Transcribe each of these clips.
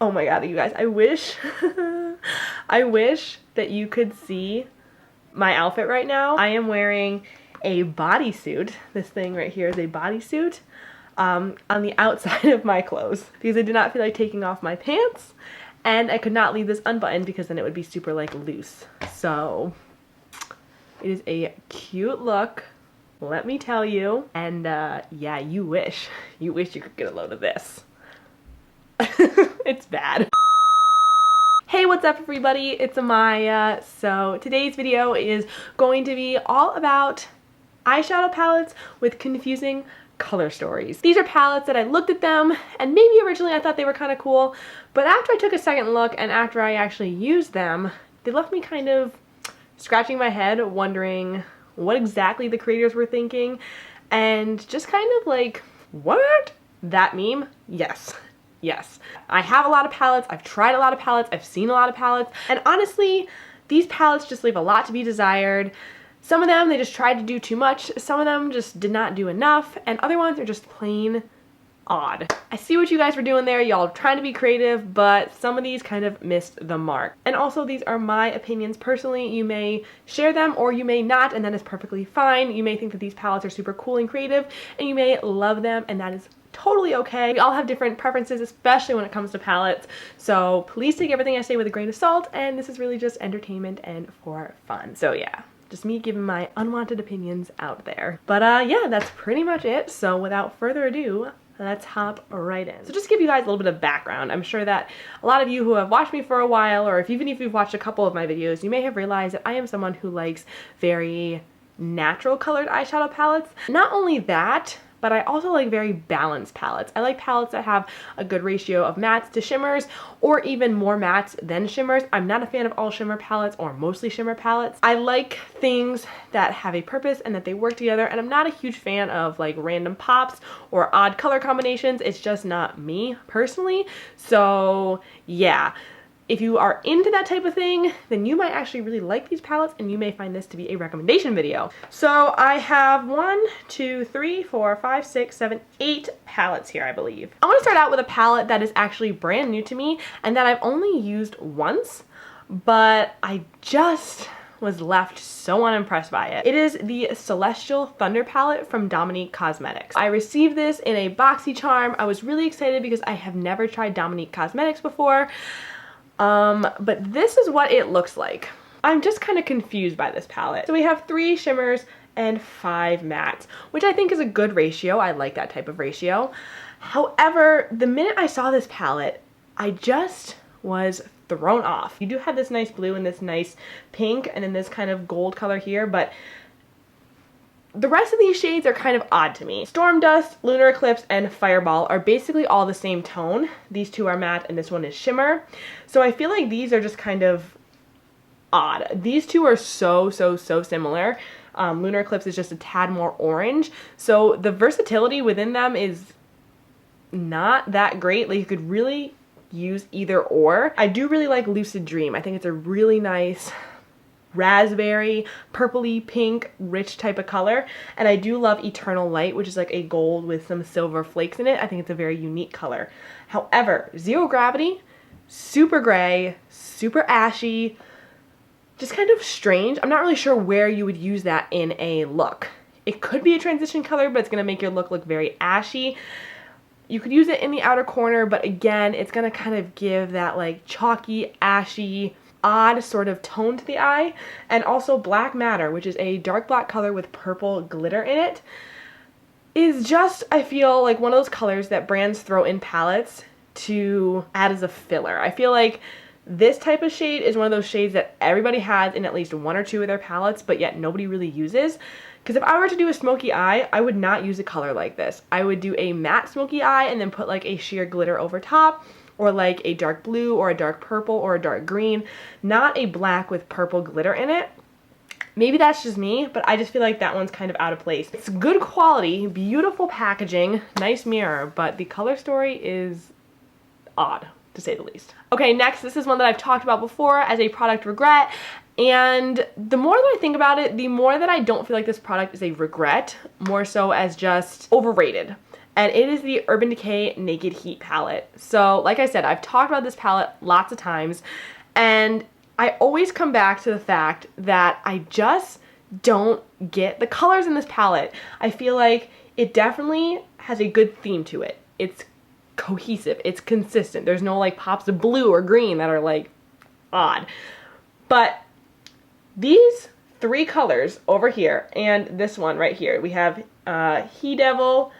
Oh my god, you guys, I wish, I wish that you could see my outfit right now. I am wearing a bodysuit. This thing right here is a bodysuit on the outside of my clothes because I did not feel like taking off my pants, and I could not leave this unbuttoned because then it would be super like loose. So it is a cute look, let me tell you. And yeah, you wish you could get a load of this. It's bad. Hey, what's up everybody? It's Amaya. So today's video is going to be all about eyeshadow palettes with confusing color stories. These are palettes that I looked at them and maybe originally I thought they were kind of cool, but after I took a second look and after I actually used them, they left me kind of scratching my head wondering what exactly the creators were thinking and just kind of like, what? That meme? Yes. Yes. I have a lot of palettes, I've tried a lot of palettes, I've seen a lot of palettes, and honestly, these palettes just leave a lot to be desired. Some of them, they just tried to do too much, some of them just did not do enough, and other ones are just plain odd. I see what you guys were doing there, y'all trying to be creative, but some of these kind of missed the mark. And also, these are my opinions personally. You may share them or you may not, and that is perfectly fine. You may think that these palettes are super cool and creative, and you may love them, and that is totally okay. We all have different preferences, especially when it comes to palettes. So please take everything I say with a grain of salt, and this is really just entertainment and for fun. So yeah, just me giving my unwanted opinions out there. But yeah, that's pretty much it. So without further ado, let's hop right in. So just to give you guys a little bit of background, I'm sure that a lot of you who have watched me for a while, or even if you've watched a couple of my videos, you may have realized that I am someone who likes very natural colored eyeshadow palettes. Not only that, but I also like very balanced palettes. I like palettes that have a good ratio of mattes to shimmers, or even more mattes than shimmers. I'm not a fan of all shimmer palettes or mostly shimmer palettes. I like things that have a purpose and that they work together, and I'm not a huge fan of like random pops or odd color combinations. It's just not me personally. So yeah. If you are into that type of thing, then you might actually really like these palettes and you may find this to be a recommendation video. So I have 1, 2, 3, 4, 5, 6, 7, 8 palettes here, I believe. I want to start out with a palette that is actually brand new to me and that I've only used once, but I just was left so unimpressed by it. It is the Celestial Thunder palette from Dominique Cosmetics. I received this in a boxy charm. I was really excited because I have never tried Dominique Cosmetics before. But this is what it looks like. I'm just kind of confused by this palette. So we have 3 shimmers and 5 mattes, which I think is a good ratio. I like that type of ratio. However, the minute I saw this palette, I just was thrown off. You do have this nice blue and this nice pink and then this kind of gold color here, but the rest of these shades are kind of odd to me. Storm Dust, Lunar Eclipse, and Fireball are basically all the same tone. These two are matte and this one is shimmer. So I feel like these are just kind of odd. These two are so similar. Lunar Eclipse is just a tad more orange. So the versatility within them is not that great. Like you could really use either or. I do really like Lucid Dream. I think it's a really nice raspberry, purpley, pink, rich type of color. And I do love Eternal Light, which is like a gold with some silver flakes in it. I think it's a very unique color. However, Zero Gravity, super gray, super ashy, just kind of strange. I'm not really sure where you would use that in a look. It could be a transition color, but it's going to make your look very ashy. You could use it in the outer corner, but again, it's going to kind of give that like chalky, ashy, odd sort of tone to the eye. And also Black Matter, which is a dark black color with purple glitter in it, is just, I feel like one of those colors that brands throw in palettes to add as a filler. I feel like this type of shade is one of those shades that everybody has in at least 1 or 2 of their palettes, but yet nobody really uses. Because if I were to do a smoky eye, I would not use a color like this. I would do a matte smoky eye and then put like a sheer glitter over top, or like a dark blue or a dark purple or a dark green, not a black with purple glitter in it. Maybe that's just me, but I just feel like that one's kind of out of place. It's good quality, beautiful packaging, nice mirror, but the color story is odd, to say the least. Okay, next, this is one that I've talked about before as a product regret, and the more that I think about it, the more that I don't feel like this product is a regret, more so as just overrated. and it is the Urban Decay Naked Heat palette. So like I said, I've talked about this palette lots of times, and I always come back to the fact that I just don't get the colors in this palette. I feel like it definitely has a good theme to it. It's cohesive, it's consistent. There's no like pops of blue or green that are like odd. But these three colors over here and this one right here, we have He Devil,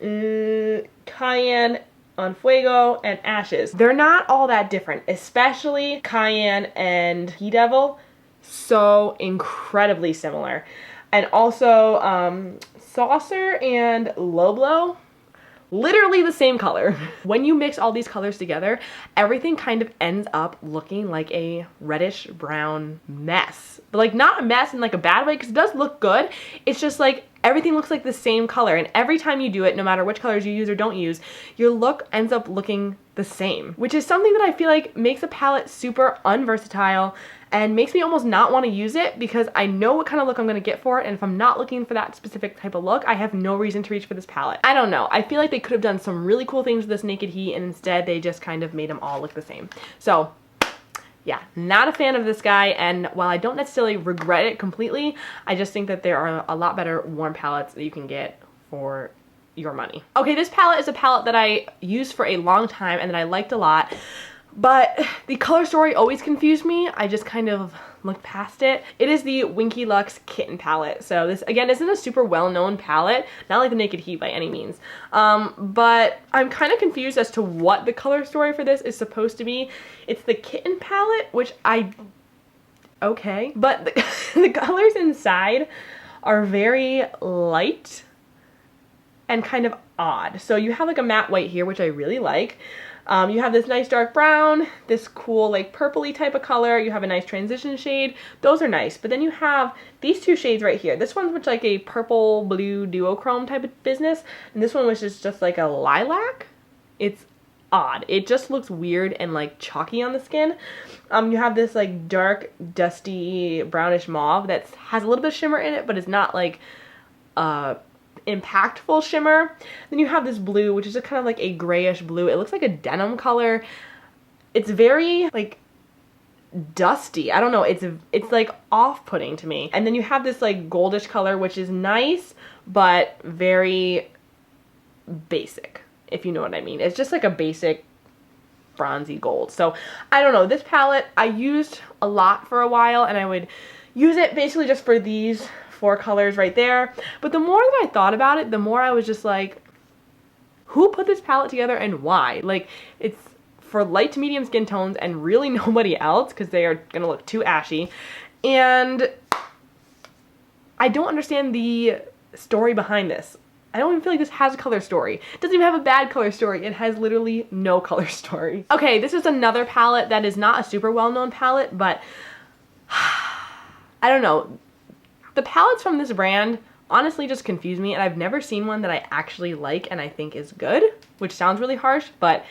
Cayenne, on Fuego, and Ashes. They're not all that different, especially Cayenne and He Devil, so incredibly similar. And also Saucer and Low Blow, literally the same color. When you mix all these colors together, everything kind of ends up looking like a reddish brown mess. But like not a mess in like a bad way, because it does look good. It's just like everything looks like the same color, and every time you do it, no matter which colors you use or don't use, your look ends up looking the same, which is something that I feel like makes a palette super unversatile and makes me almost not want to use it, because I know what kind of look I'm going to get for it, and if I'm not looking for that specific type of look, I have no reason to reach for this palette. I don't know. I feel like they could have done some really cool things with this Naked Heat, and instead they just kind of made them all look the same. So yeah, not a fan of this guy, and while I don't necessarily regret it completely, I just think that there are a lot better warm palettes that you can get for your money. Okay, this palette is a palette that I used for a long time and that I liked a lot, but the color story always confused me. I just kind of looked past it. It is the Winkie Luxe Kitten palette. So this, again, isn't a super well-known palette, not like the Naked Heat by any means. But I'm kind of confused as to what the color story for this is supposed to be. It's the Kitten palette, which okay. But the colors inside are very light and kind of odd. So you have like a matte white here, which I really like. You have this nice dark brown, this cool like purpley type of color. You have a nice transition shade. Those are nice. But then you have these two shades right here. This one's much like a purple blue duochrome type of business, and this one which is just like a lilac. It's odd. It just looks weird and like chalky on the skin. You have this like dark dusty brownish mauve that has a little bit of shimmer in it, but it's not like impactful shimmer. Then you have this blue, which is just kind of like a grayish blue. It looks like a denim color. It's very like dusty. I don't know. It's like off-putting to me. And then you have this like goldish color, which is nice, but very basic, if you know what I mean. It's just like a basic bronzy gold. So I don't know. This palette I used a lot for a while, and I would use it basically just for these four colors right there. But the more that I thought about it, the more I was just like, who put this palette together and why? Like, it's for light to medium skin tones and really nobody else, because they are gonna look too ashy. And I don't understand the story behind this. I don't even feel like this has a color story. It doesn't even have a bad color story. It has literally no color story. Okay, this is another palette that is not a super well-known palette, but I don't know. The palettes from this brand honestly just confuse me, and I've never seen one that I actually like and I think is good, which sounds really harsh, but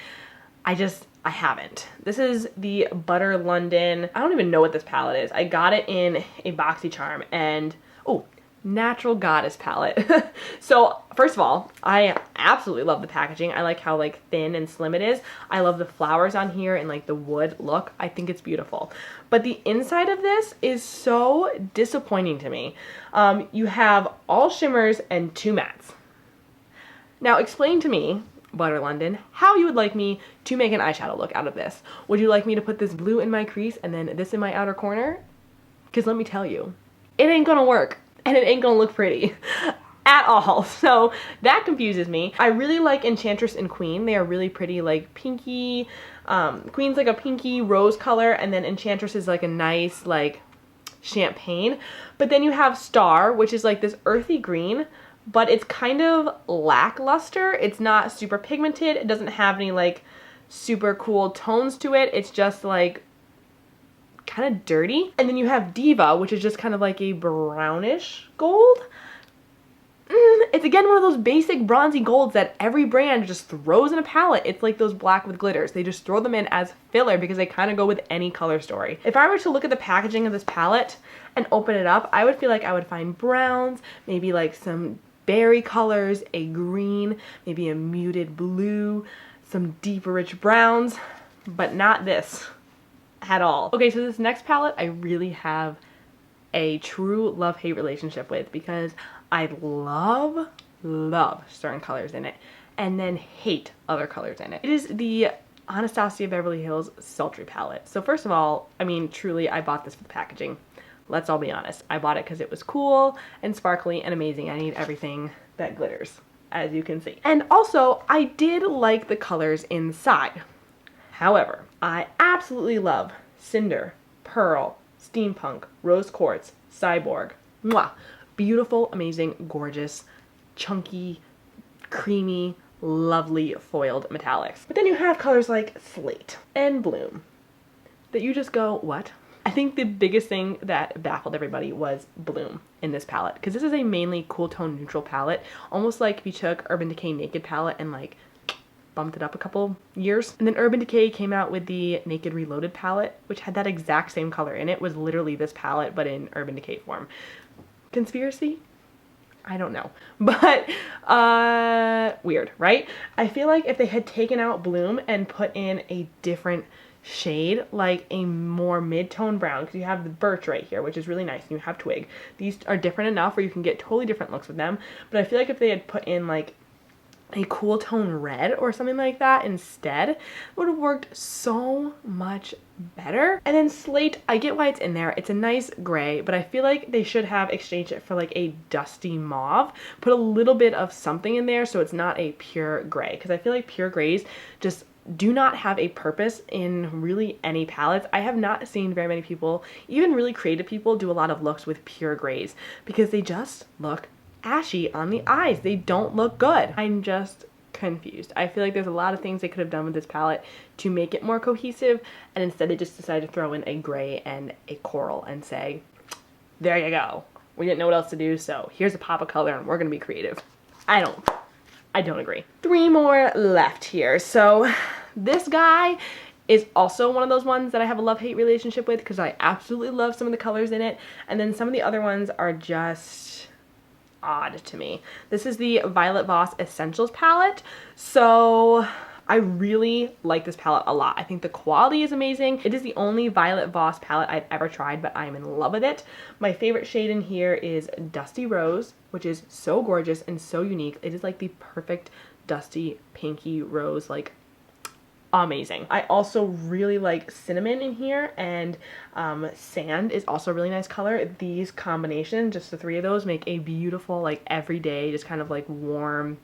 I haven't. This is the Butter London. I don't even know what this palette is. I got it in a BoxyCharm, and oh, Natural Goddess palette. So first of all, I absolutely love the packaging. I like how like thin and slim it is. I love the flowers on here and like the wood look. I think it's beautiful. But the inside of this is so disappointing to me. You have all shimmers and two mattes. Now explain to me, Butter London, how you would like me to make an eyeshadow look out of this. Would you like me to put this blue in my crease and then this in my outer corner? Because let me tell you, it ain't gonna work. And it ain't gonna look pretty at all. So that confuses me. I really like Enchantress and Queen. They are really pretty, like pinky. Queen's like a pinky rose color, and then Enchantress is like a nice like champagne. But then you have Star, which is like this earthy green, but it's kind of lackluster. It's not super pigmented. It doesn't have any like super cool tones to it. It's just like kind of dirty. And then you have Diva, which is just kind of like a brownish gold. It's again one of those basic bronzy golds that every brand just throws in a palette. It's like those black with glitters. They just throw them in as filler because they kind of go with any color story. If I were to look at the packaging of this palette and open it up, I would feel like I would find browns, maybe like some berry colors, a green, maybe a muted blue, some deep rich browns, but not this at all. Okay, so this next palette I really have a true love-hate relationship with because I love certain colors in it and then hate other colors in it. It is the Anastasia Beverly Hills Sultry palette. So first of all, I mean, truly, I bought this for the packaging. Let's all be honest. I bought it because it was cool and sparkly and amazing. I need everything that glitters, as you can see. And also, I did like the colors inside. However, I absolutely love Cinder, Pearl, Steampunk, Rose Quartz, Cyborg. Mwah! Beautiful, amazing, gorgeous, chunky, creamy, lovely foiled metallics. But then you have colors like Slate and Bloom that you just go, what? I think the biggest thing that baffled everybody was Bloom in this palette, because this is a mainly cool tone neutral palette, almost like if you took Urban Decay Naked palette and like bumped it up a couple years. And then Urban Decay came out with the Naked Reloaded palette, which had that exact same color in it. Was literally this palette, but in Urban Decay form. Conspiracy? I don't know. But, weird, right? I feel like if they had taken out Bloom and put in a different shade, like a more mid-tone brown, because you have the birch right here, which is really nice, and you have twig. These are different enough where you can get totally different looks with them, but I feel like if they had put in like a cool tone red or something like that instead, it would have worked so much better. And then Slate, I get why it's in there. It's a nice gray, but I feel like they should have exchanged it for like a dusty mauve. Put a little bit of something in there so it's not a pure gray, because I feel like pure grays just do not have a purpose in really any palettes. I have not seen very many people, even really creative people, do a lot of looks with pure grays because they just look ashy on the eyes. They don't look good. I'm just confused. I feel like there's a lot of things they could have done with this palette to make it more cohesive, and instead they just decided to throw in a gray and a coral and say, there you go. We didn't know what else to do, so here's a pop of color and we're gonna be creative. I don't agree. 3 more left here. So this guy is also one of those ones that I have a love-hate relationship with because I absolutely love some of the colors in it, and then some of the other ones are just odd to me. This is the Violet Voss Essentials palette. So I really like this palette a lot. I think the quality is amazing. It is the only Violet Voss palette I've ever tried, but I'm in love with it. My favorite shade in here is Dusty Rose, which is so gorgeous and so unique. It is like the perfect dusty pinky rose, like amazing. I also really like Cinnamon in here, and Sand is also a really nice color. These combinations, just the 3 of those, make a beautiful, like everyday, just kind of like warm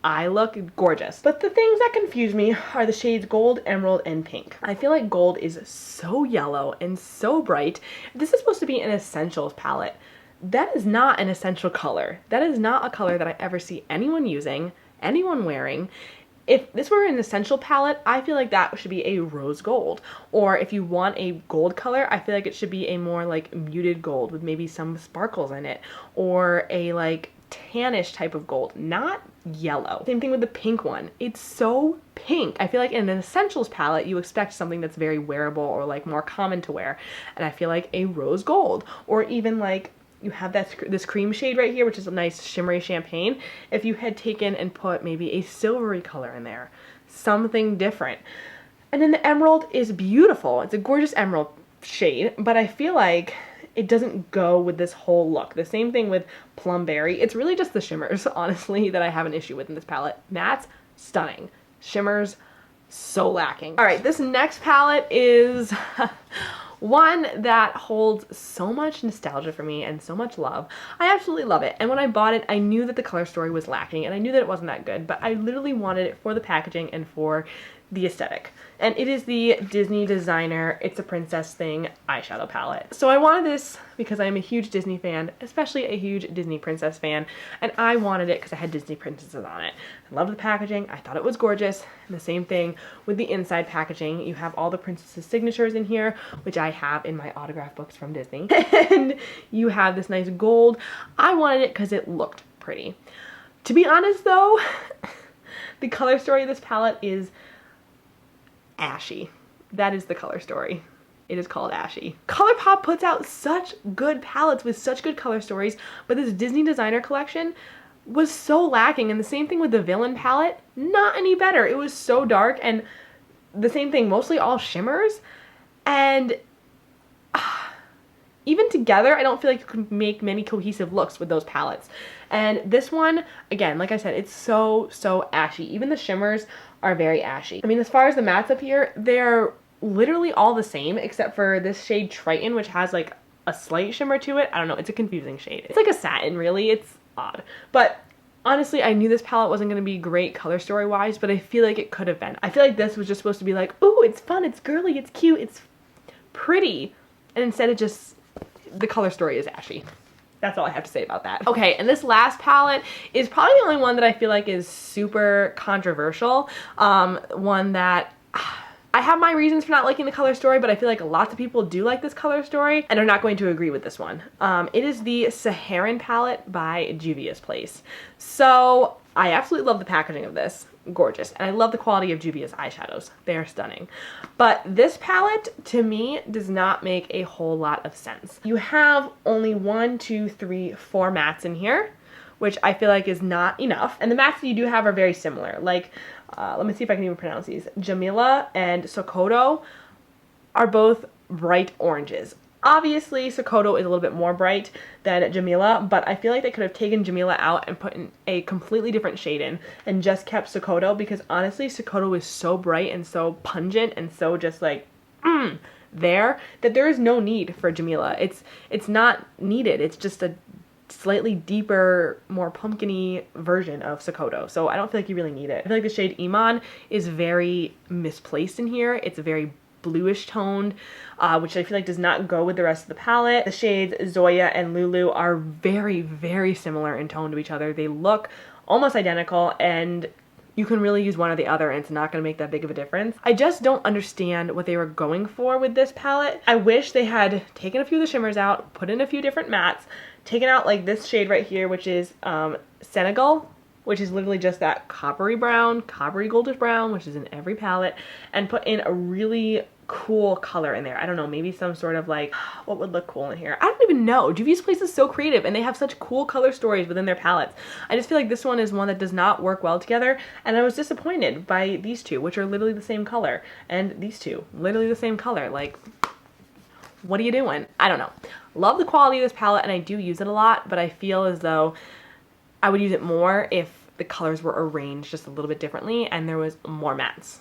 eye look. Gorgeous. But the things that confuse me are the shades Gold, Emerald, and Pink. I feel like Gold is so yellow and so bright. This is supposed to be an Essentials palette. That is not an essential color. That is not a color that I ever see anyone using, anyone wearing. If this were an essential palette, I feel like that should be a rose gold. Or if you want a gold color, I feel like it should be a more like muted gold with maybe some sparkles in it. Or a like tannish type of gold, not yellow. Same thing with the pink one. It's so pink. I feel like in an essentials palette, you expect something that's very wearable or like more common to wear. And I feel like a rose gold, or even like you have this cream shade right here, which is a nice shimmery champagne. If you had taken and put maybe a silvery color in there, something different. And then the emerald is beautiful. It's a gorgeous emerald shade, but I feel like it doesn't go with this whole look. The same thing with Plumberry. It's really just the shimmers, honestly, that I have an issue with in this palette. Mattes, stunning. Shimmers, so lacking. All right, this next palette is one that holds so much nostalgia for me and so much love. I absolutely love it. And when I bought it, I knew that the color story was lacking and I knew that it wasn't that good, but I literally wanted it for the packaging and for the aesthetic. And it is the Disney Designer It's a Princess Thing eyeshadow palette. So I wanted this because I'm a huge Disney fan, especially a huge Disney princess fan, and I wanted it because I had Disney princesses on it. I loved the packaging, I thought it was gorgeous, and the same thing with the inside packaging. You have all the princesses' signatures in here, which I have in my autograph books from Disney, and you have this nice gold. I wanted it because it looked pretty. To be honest though, the color story of this palette is ashy. That is the color story. it is called Ashy. Colourpop puts out such good palettes with such good color stories, but this Disney designer collection was so lacking, and the same thing with the Villain palette, not any better. It was so dark, and the same thing, mostly all shimmers, and even together, I don't feel like you could make many cohesive looks with those palettes. And this one, again, like I said, it's so ashy. Even the shimmers are very ashy. I mean, as far as the mattes up here, they're literally all the same, except for this shade Triton, which has like a slight shimmer to it. I don't know, it's a confusing shade. It's like a satin, really. It's odd. But honestly, I knew this palette wasn't going to be great color story wise, but I feel like it could have been. I feel like this was just supposed to be like, ooh, it's fun, it's girly, it's cute, it's pretty. And instead it just, the color story is ashy. That's all I have to say about that. Okay, and this last palette is probably the only one that I feel like is super controversial. One that I have my reasons for not liking the color story, but I feel like lots of people do like this color story and are not going to agree with this one. It is the Sarahan palette by Juvia's Place. So I absolutely love the packaging of this. Gorgeous. And I love the quality of Juvia's eyeshadows. They are stunning. But this palette, to me, does not make a whole lot of sense. You have only 1, 2, 3, 4 mattes in here, which I feel like is not enough. And the mattes that you do have are very similar. Like, let me see if I can even pronounce these. Jamila and xoxo are both bright oranges. Obviously, xoxo is a little bit more bright than Jamila, but I feel like they could have taken Jamila out and put in a completely different shade in and just kept xoxo, because honestly, xoxo is so bright and so pungent and so just like, there, that there is no need for Jamila. It's not needed. It's just a slightly deeper, more pumpkin-y version of xoxo, so I don't feel like you really need it. I feel like the shade Iman is very misplaced in here. It's very bluish toned, which I feel like does not go with the rest of the palette. The shades Zoya and Lulu are very similar in tone to each other. They look almost identical, and you can really use one or the other and it's not going to make that big of a difference. I just don't understand what they were going for with this palette. I wish they had taken a few of the shimmers out, put in a few different mattes, taken out like this shade right here, which is Senegal, which is literally just that coppery brown, coppery goldish brown, which is in every palette, and put in a really cool color in there. I don't know, maybe some sort of like, what would look cool in here? I don't even know. Juvia's Place is so creative and they have such cool color stories within their palettes. I just feel like this one is one that does not work well together, and I was disappointed by these two, which are literally the same color, and these two, literally the same color. Like, what are you doing? I don't know. Love the quality of this palette and I do use it a lot, but I feel as though I would use it more if the colors were arranged just a little bit differently and there was more mattes.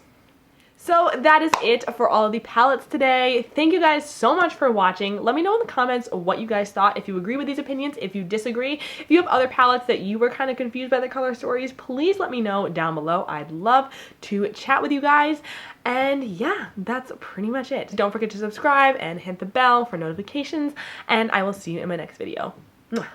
So that is it for all of the palettes today. Thank you guys so much for watching. Let me know in the comments what you guys thought, if you agree with these opinions, if you disagree. If you have other palettes that you were kind of confused by the color stories, please let me know down below. I'd love to chat with you guys. And yeah, that's pretty much it. Don't forget to subscribe and hit the bell for notifications, and I will see you in my next video. Mwah.